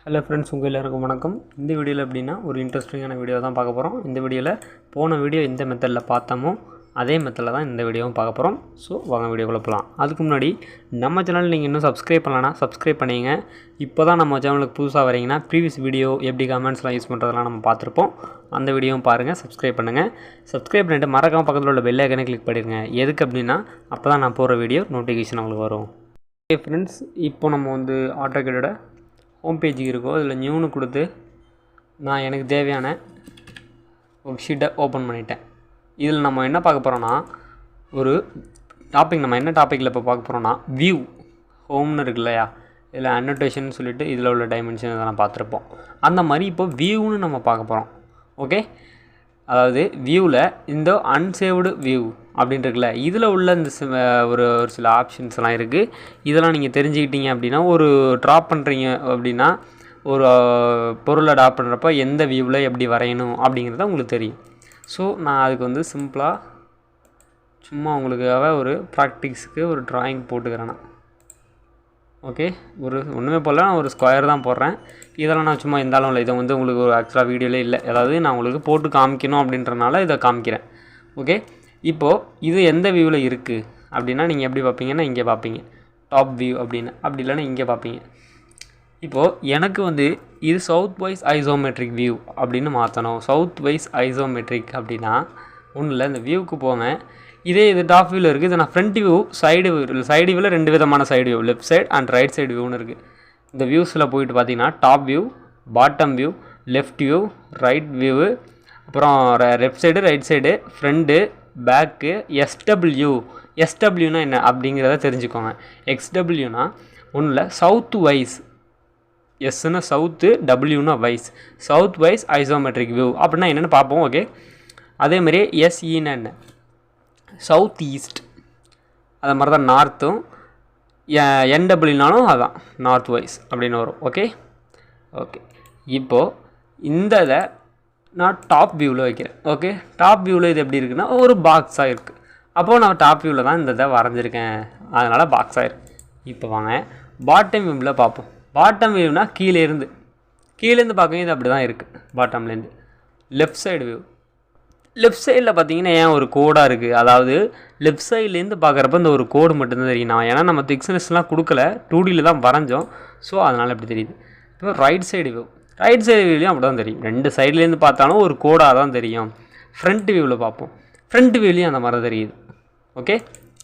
Hello friends, உங்கள் எல்லாருக்கும் வணக்கம். இந்த வீடியோவில் எப்படின்னா ஒரு இன்ட்ரெஸ்டிங்கான வீடியோ தான் பார்க்க போகிறோம். இந்த வீடியோவில் போன வீடியோ எந்த மெத்தடில் பார்த்தோமோ அதே மெத்தடில் தான் இந்த வீடியோவும் பார்க்க போகிறோம். ஸோ வாங்க வீடியோக்குள்ளே போகலாம். அதுக்கு முன்னாடி நம்ம சேனல் நீங்கள் இன்னும் சப்ஸ்கிரைப் பண்ணலன்னா சப்ஸ்கிரைப் பண்ணிங்க. இப்போ தான் நம்ம சேனலுக்கு புதுசாக வரீங்கன்னா ப்ரீவியஸ் வீடியோ எப்படி கமெண்ட்ஸ்லாம் யூஸ் பண்ணுறதெல்லாம் நம்ம பார்த்துருப்போம். அந்த வீடியோவும் பாருங்கள், சப்ஸ்கிரைப் பண்ணுங்கள். சப்ஸ்கிரைப் பண்ணிவிட்டு மறக்காமல் பக்கத்தில் உள்ள பெல் ஐக்கனை கிளிக் பண்ணிடுங்க. எதுக்கு அப்படின்னா அப்போ தான் நான் போகிற வீடியோ நோட்டிஃபிகேஷன் உங்களுக்கு வரும். ஓகே ஃப்ரெண்ட்ஸ், இப்போ நம்ம வந்து AutoCAD ஹோம் பேஜுக்கு இருக்கும். அதில் நியூன்னு கொடுத்து நான் எனக்கு தேவையான ஒரு ஷீட்டை ஓப்பன் பண்ணிட்டேன். இதில் நம்ம என்ன பார்க்க போகிறோன்னா ஒரு டாபிக். நம்ம என்ன டாப்பிக்கில் இப்போ பார்க்க போகிறோன்னா வியூ ஹோம்னு இருக்கு இல்லையா, இதில் அன்னோட்டேஷன் சொல்லிவிட்டு இதில் உள்ள டைமென்ஷன் இதெல்லாம் பார்த்துருப்போம். அந்த மாதிரி இப்போ வியூன்னு நம்ம பார்க்க போகிறோம். ஓகே, அதாவது வியூவில் இந்த அன்சேவ்டு வியூ அப்படின்ட்டு இருக்குல்ல, இதில் உள்ள இந்த ஒரு சில ஆப்ஷன்ஸ்லாம் இருக்குது. இதெல்லாம் நீங்கள் தெரிஞ்சுக்கிட்டீங்க அப்படின்னா ஒரு ட்ராப் பண்ணுறீங்க அப்படின்னா ஒரு பொருளை ட்ராப் பண்ணுறப்ப எந்த வியூவில் எப்படி வரையணும் அப்படிங்கிறத உங்களுக்கு தெரியும். ஸோ நான் அதுக்கு வந்து சிம்பிளாக சும்மா உங்களுக்காக ஒரு ப்ராக்டிக்ஸுக்கு ஒரு ட்ராயிங் போட்டுக்கிறேன். ஓகே, ஒரு ஒன்றுமே போடல, நான் ஒரு ஸ்கொயர் தான் போடுறேன். இதெல்லாம் நான் சும்மா இருந்தாலும் இல்லை, இதை வந்து உங்களுக்கு ஒரு ஆக்சுவலாக வீடியோலே இல்லை, அதாவது நான் உங்களுக்கு போட்டு காமிக்கணும் அப்படின்றனால இதை காமிக்கிறேன். ஓகே, இப்போது இது எந்த வியூவில் இருக்குது அப்படின்னா நீங்கள் எப்படி பார்ப்பீங்கன்னா இங்கே பார்ப்பீங்க டாப் வியூ அப்படின்னு, அப்படி இல்லைன்னா இங்கே பார்ப்பீங்க. இப்போது எனக்கு வந்து இது சவுத் வைஸ் ஐசோமெட்ரிக் வியூ அப்படின்னு மாற்றணும். சவுத் வைஸ் ஐசோமெட்ரிக் அப்படின்னா ஒன்றும் இல்லை, இந்த வியூவுக்கு போங்க. இதே இது டாப் வியூவில் இருக்குது. இது நான் ஃப்ரண்ட் வியூ, சைடு வியூவில் ரெண்டு விதமான side view, left side and right side வியூன்னு இருக்குது. இந்த வியூஸில் போயிட்டு பார்த்தீங்கன்னா top view, bottom view, left view, right view, அப்புறம் left side, right side, front, back, எஸ்டபிள்யூனா என்ன அப்படிங்கிறத தெரிஞ்சுக்கோங்க. எக்ஸ்டபிள்யூனா ஒன்றும் இல்லை, சவுத் வைஸ், எஸ்ன்னா சவுத்து, டபிள்யூனா வைஸ், சவுத் வைஸ் ஐசோமெட்ரிக் வியூ அப்படின்னா என்னென்னு பார்ப்போம். ஓகே, அதேமாதிரி எஸ்இன்னா என்ன, சவுத் ஈஸ்ட், அது மாதிரி தான் நார்த்தும். என்டபிள்யூனாலும் அதுதான் நார்த் வைஸ் அப்படின்னு வரும். ஓகே ஓகே, இப்போது இந்த இதை நான் டாப் வியூவில் வைக்கிறேன். ஓகே, டாப் வியூவில் இது எப்படி இருக்குன்னா ஒரு பாக்ஸாக இருக்குது. அப்போது நான் டாப் வியூவில் தான் இந்த இதை வரைஞ்சிருக்கேன், அதனால் பாக்ஸாக இருக்குது. இப்போ வாங்க பாட்டம் வியூவில் பார்ப்போம். பாட்டம் வியூனால் கீழேருந்து பார்க்க இது அப்படி தான் இருக்குது. பாட்டம்லேருந்து லெஃப்ட் சைடு வியூ, லெஃப்ட் சைடில் பார்த்தீங்கன்னா ஏன் ஒரு கோடாக இருக்குது, அதாவது லெஃப்ட் சைட்லேருந்து பார்க்குறப்ப இந்த ஒரு கோடு மட்டும்தான் தெரியும். நான் ஏன்னா நம்ம திக்னஸ்லாம் கொடுக்கல, 2Dயில் தான் வரைஞ்சோம். ஸோ அதனால் எப்படி தெரியுது. இப்போ ரைட் சைடு வியூலையும் அப்படி தான் தெரியும். ரெண்டு சைட்லேருந்து பார்த்தாலும் ஒரு கோடாக தான் தெரியும். ஃப்ரண்ட் வியூவில் பார்ப்போம். ஃப்ரண்ட் வியூலையும் அந்த மாதிரி தெரியுது. ஓகே,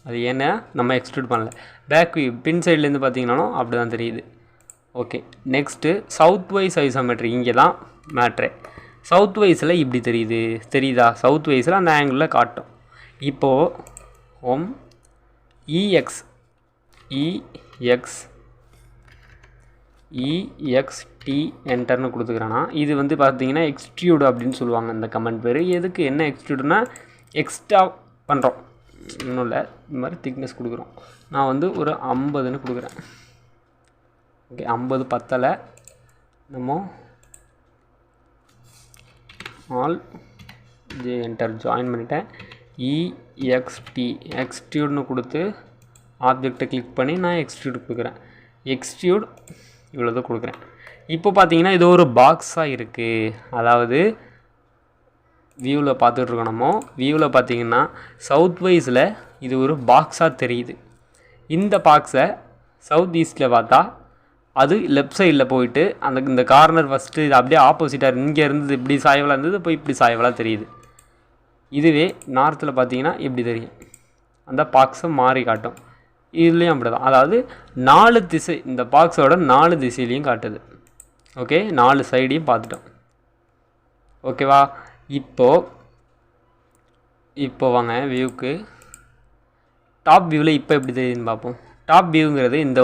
அது ஏன்னா நம்ம எக்ஸ்ட்ரூட் பண்ணல. பேக் வியூ, பின் சைட்லேருந்து பார்த்தீங்கன்னாலும் அப்படி தான் தெரியுது. Okay, next south wise isometric, இங்கே தான் மேட்ரு. சவுத் வைஸில் இப்படி தெரியுதா, சவுத் வைஸில் அந்த ஆங்கிளில் காட்டும். இப்போது ஹோம் இஎக்ஸ்டி என்டர்னு கொடுத்துக்கிறேன்னா இது வந்து பார்த்தீங்கன்னா எக்ஸ்ட்ரூட் அப்படின்னு சொல்லுவாங்க. இந்த கமெண்ட் பேர் எதுக்கு, என்ன எக்ஸ்ட்ரூட்னா எக்ஸ்ட்ரா பண்ணுறோம், இன்னும் இல்லை, இந்த மாதிரி திக்னஸ் கொடுக்குறோம். நான் வந்து ஒரு 50ன்னு கொடுக்குறேன். ஓகே, 50 பத்தலை, நம்ம ஆல் என்டர் ஜாயின் பண்ணிட்டேன். எக்ஸ்ட்ரூட்னு கொடுத்து ஆப்ஜெக்டை கிளிக் பண்ணி நான் எக்ஸ்ட்ரூட் கொடுக்குறேன். எக்ஸ்ட்ரூட் இவ்வளோதான் கொடுக்குறேன். இப்போ பார்த்தீங்கன்னா இது ஒரு பாக்ஸாக இருக்குது. அதாவது வியூவில் பார்த்துட்ருக்கோம். நம்ம வியூவில் பார்த்தீங்கன்னா சவுத் வைஸில் இது ஒரு பாக்ஸாக தெரியுது. இந்த பாக்ஸை சவுத் ஈஸ்ட்டில் பார்த்தா அது லெஃப்ட் சைடில் போயிட்டு இந்த கார்னர் ஃபஸ்ட்டு இது அப்படியே ஆப்போசிட்டாக இங்கே இருந்தது இப்படி சாய்வலாக இருந்தது, இப்போ இப்படி சாய்வலாக தெரியுது. இதுவே நார்த்தில் பார்த்தீங்கன்னா இப்படி தெரியும், அந்த பாக்ஸை மாறி காட்டும். இதுலேயும் அப்படி தான், அதாவது 4 திசை, இந்த பாக்ஸோட 4 திசையிலையும் காட்டுது. ஓகே, 4 சைடையும் பார்த்துட்டோம். ஓகேவா, இப்போ வாங்க வியூக்கு. டாப் வியூவில் இப்போ எப்படி தெரியுதுன்னு பார்ப்போம். டாப் வியூங்கிறது இந்த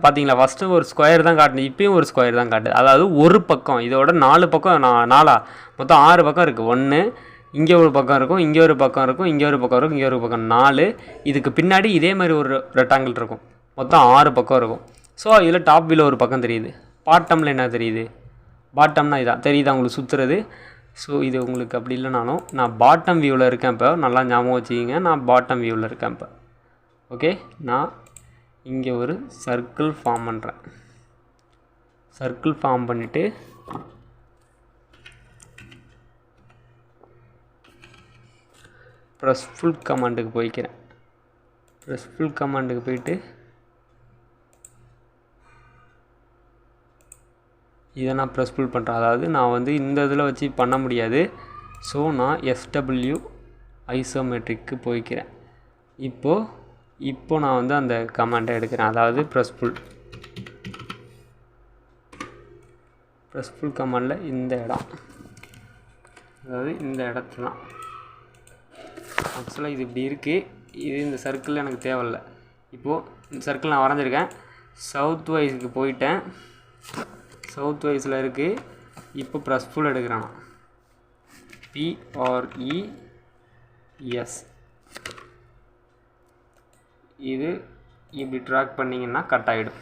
பார்த்தீங்களா, ஃபஸ்ட்டு ஒரு ஸ்கொயர் தான் காட்டுது, இப்போயும் ஒரு ஸ்கொயர் தான் காட்டுது. அதாவது ஒரு பக்கம், இதோட 4 பக்கம், 4 மொத்தம் 6 பக்கம் இருக்குது. 1 இங்கே ஒரு பக்கம் இருக்கும், இங்கே ஒரு பக்கம் இருக்கும், இங்கே ஒரு பக்கம் இருக்கும், இங்கே ஒரு பக்கம், 4. இதுக்கு பின்னாடி இதே மாதிரி ஒரு ரெக்டாங்கிள் இருக்கும். மொத்தம் 6 பக்கம் இருக்கும். ஸோ இதில் டாப் வியூவில் ஒரு பக்கம் தெரியுது. பாட்டமில் என்ன தெரியுது, பாட்டம்னா இதான் தெரியுதா உங்களுக்கு சுற்றுறது. ஸோ இது உங்களுக்கு அப்படி இல்லைனாலும் நான் பாட்டம் வியூவில் இருக்கேன். இப்போ நல்லா ஞாபகம் வச்சுக்கிங்க, நான் பாட்டம் வியூவில் இருக்கேன் இப்போ. ஓகே, நான் இங்கே ஒரு சர்க்கிள் ஃபார்ம் பண்ணுறேன். சர்க்கிள் ஃபார்ம் பண்ணிவிட்டு ப்ரெஸ் ஃபுல் கமாண்டுக்கு போய்க்கிறேன். ப்ரெஸ் ஃபுல் கமாண்டுக்கு போயிட்டு இதை நான் ப்ரெஸ் ஃபுல் பண்ணுறேன். அதாவது நான் வந்து இந்த இதில் வச்சு பண்ண முடியாது. ஸோ நான் SW ஐசோமெட்ரிக்கு போய்க்கிறேன். இப்போ நான் வந்து அந்த கமாண்டை எடுக்கிறேன். அதாவது ப்ரெஸ் ஃபுல் கமாண்டில் இந்த இடம், அதாவது இந்த இடத்துல தான் ஆக்சுவலாக இது இப்படி இருக்குது. இது இந்த சர்க்கிள் எனக்கு தேவையில்லை. இப்போது இந்த சர்க்கிள் நான் வரைஞ்சிருக்கேன். சவுத் வைஸுக்கு போயிட்டேன். சவுத் வைஸில் இருக்குது. இப்போ ப்ரெஸ் ஃபுல் எடுக்கிறேன். PRES இது இப்படி ட்ராக் பண்ணிங்கன்னா கட் ஆகிடும்.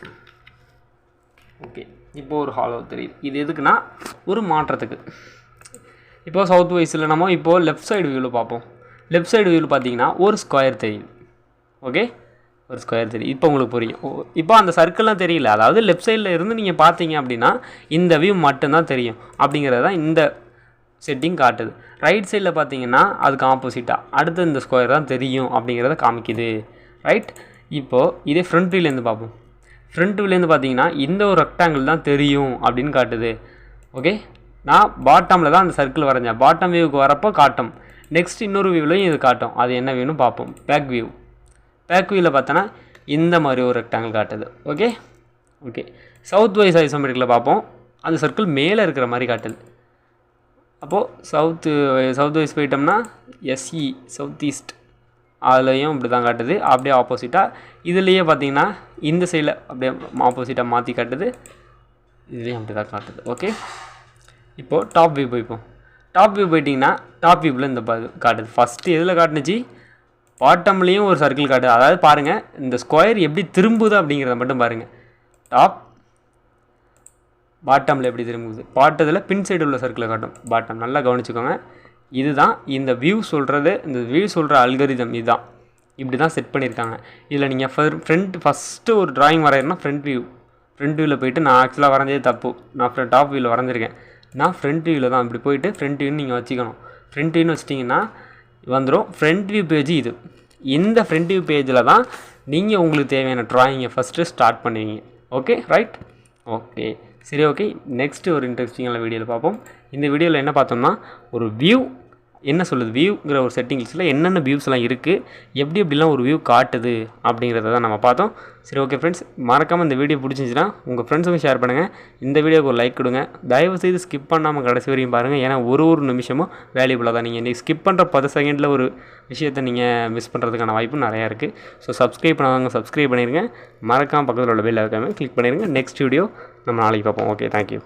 ஓகே, இப்போ ஒரு ஹாலோ தெரியுது. இது எதுக்குன்னா ஒரு மாற்றத்துக்கு. இப்போது சவுத் வைஸில் நம்ம இப்போது லெஃப்ட் சைடு வியூவில் பார்ப்போம். லெஃப்ட் சைடு வியூவில் பார்த்தீங்கன்னா ஒரு ஸ்கொயர் தெரியுது. ஓகே, ஒரு ஸ்கொயர் தெரியும். இப்போ உங்களுக்கு புரியும். இப்போ அந்த சர்க்கிள்லாம் தெரியல. அதாவது லெஃப்ட் சைடில் இருந்து நீங்கள் பார்த்தீங்க அப்படின்னா இந்த வியூ மட்டும்தான் தெரியும் அப்படிங்கிறது தான் இந்த செட்டிங் காட்டுது. ரைட் சைடில் பார்த்தீங்கன்னா அதுக்கு ஆப்போசிட்டாக அடுத்து இந்த ஸ்கொயர் தான் தெரியும் அப்படிங்கிறத காமிக்குது. ரைட், இப்போது இதே ஃப்ரண்ட் வியூலேருந்து பார்ப்போம். ஃப்ரண்ட் வியூலேருந்து பார்த்தீங்கன்னா இந்த ஒரு ரெக்டாங்கிள் தான் தெரியும் அப்படின்னு காட்டுது. ஓகே, நான் பாட்டமில் தான் அந்த சர்க்கிள் வரைஞ்சேன். பாட்டம் வியூவுக்கு வரப்போ காட்டும். நெக்ஸ்ட் இன்னொரு வியூவிலையும் இது காட்டும். அது என்ன வியூன்னு பார்ப்போம். பேக் வியூவில் பார்த்தோன்னா இந்த மாதிரி ஒரு ரெக்டாங்கிள் காட்டுது. ஓகே, சவுத் வைஸ் ஐசோமெட்ரிக்கில் பார்ப்போம். அந்த சர்க்கிள் மேலே இருக்கிற மாதிரி காட்டுது. அப்போது சவுத் வைஸ் போயிட்டோம்னா SE சவுத் ஈஸ்ட் அதுலேயும் இப்படி தான் காட்டுது. அப்படியே ஆப்போசிட்டாக இதுலேயே பார்த்தீங்கன்னா இந்த சைடில் அப்படியே ஆப்போசிட்டாக மாற்றி காட்டுது. இதுலேயும் அப்படி தான் காட்டுது. ஓகே, இப்போது டாப் வியூ போய்ப்போம். டாப் வியூ போயிட்டிங்கன்னா டாப் வியூவில் இந்த காட்டுது. ஃபஸ்ட்டு எதில் காட்டுனுச்சு? பாட்டம்லேயும் ஒரு சர்க்கிள் காட்டுது. அதாவது பாருங்கள், இந்த ஸ்கொயர் எப்படி திரும்புது அப்படிங்கிறத மட்டும் பாருங்கள். பாட்டமில் எப்படி திரும்புது, பாட்டத்தில் பின் சைடு உள்ள சர்க்கிளை காட்டும். பாட்டம் நல்லா கவனிச்சுக்கோங்க. இதுதான் இந்த வியூ சொல்கிறது. இந்த வியூ சொல்கிற அல்கரிதம் இதுதான். இப்படி தான் செட் பண்ணியிருக்காங்க. இதில் நீங்கள் ஃபஸ்ட்டு ஒரு ட்ராயிங் வரையணும்னா ஃப்ரண்ட் வியூவில் போயிட்டு, நான் ஆக்சுவலாக வரைஞ்சதே தப்பு. நான் டாப் வியூவில் வரைஞ்சிருக்கேன். நான் ஃப்ரண்ட் வியூவில் தான் இப்படி போயிட்டு ஃப்ரண்ட் வியூன்னு நீங்கள் வச்சுக்கணும். ஃப்ரண்ட் வியூன்னு வச்சிட்டிங்கன்னா வந்துடும். ஃப்ரண்ட் வியூ பேஜ் இது. இந்த ஃப்ரண்ட் வியூ பேஜில் தான் நீங்கள் உங்களுக்கு தேவையான ட்ராயிங்கை ஃபஸ்ட்டு ஸ்டார்ட் பண்ணுவீங்க. Okay, right. ஓகே, சரி. ஓகே, நெக்ஸ்ட்டு ஒரு இன்ட்ரெஸ்டிங்கான வீடியோவில் பார்ப்போம். இந்த வீடியோவில் என்ன பார்த்தோம்னா, ஒரு வியூ என்ன சொல்லுது, வியூங்கிற ஒரு செட்டிங்ஸில் என்னென்ன வியூஸ்லாம் இருக்குது, எப்படிலாம் ஒரு வியூ காட்டுது அப்படிங்கிறத தான் நம்ம பார்த்தோம். சரி, ஓகே ஃப்ரெண்ட்ஸ், மறக்காமல் இந்த வீடியோ பிடிச்சிருந்துச்சுன்னா உங்கள் ஃப்ரெண்ட்ஸுக்கும் ஷேர் பண்ணுங்கள். இந்த வீடியோக்கு ஒரு லைக் கொடுங்க. தயவுசெய்து ஸ்கிப் பண்ணாமல் கடைசி வரையும் பாருங்கள். ஏன்னா ஒரு நிமிஷமும் வேல்யூபுளாக தான். நீங்கள் ஸ்கிப் பண்ணுற 10 செகண்டில் ஒரு விஷயத்தை நீங்கள் மிஸ் பண்ணுறதுக்கான வாய்ப்பு நிறையா இருக்குது. ஸோ சப்ஸ்கிரைப் பண்ணாதவங்க சப்ஸ்கிரைப் பண்ணிடுங்க. மறக்காமல் பக்கத்தில் உள்ள பெல் ஐகானை கிளிக் பண்ணிடுங்க. நெக்ஸ்ட் வீடியோ நம்ம நாளைக்கு பார்ப்போம். Okay, thank you.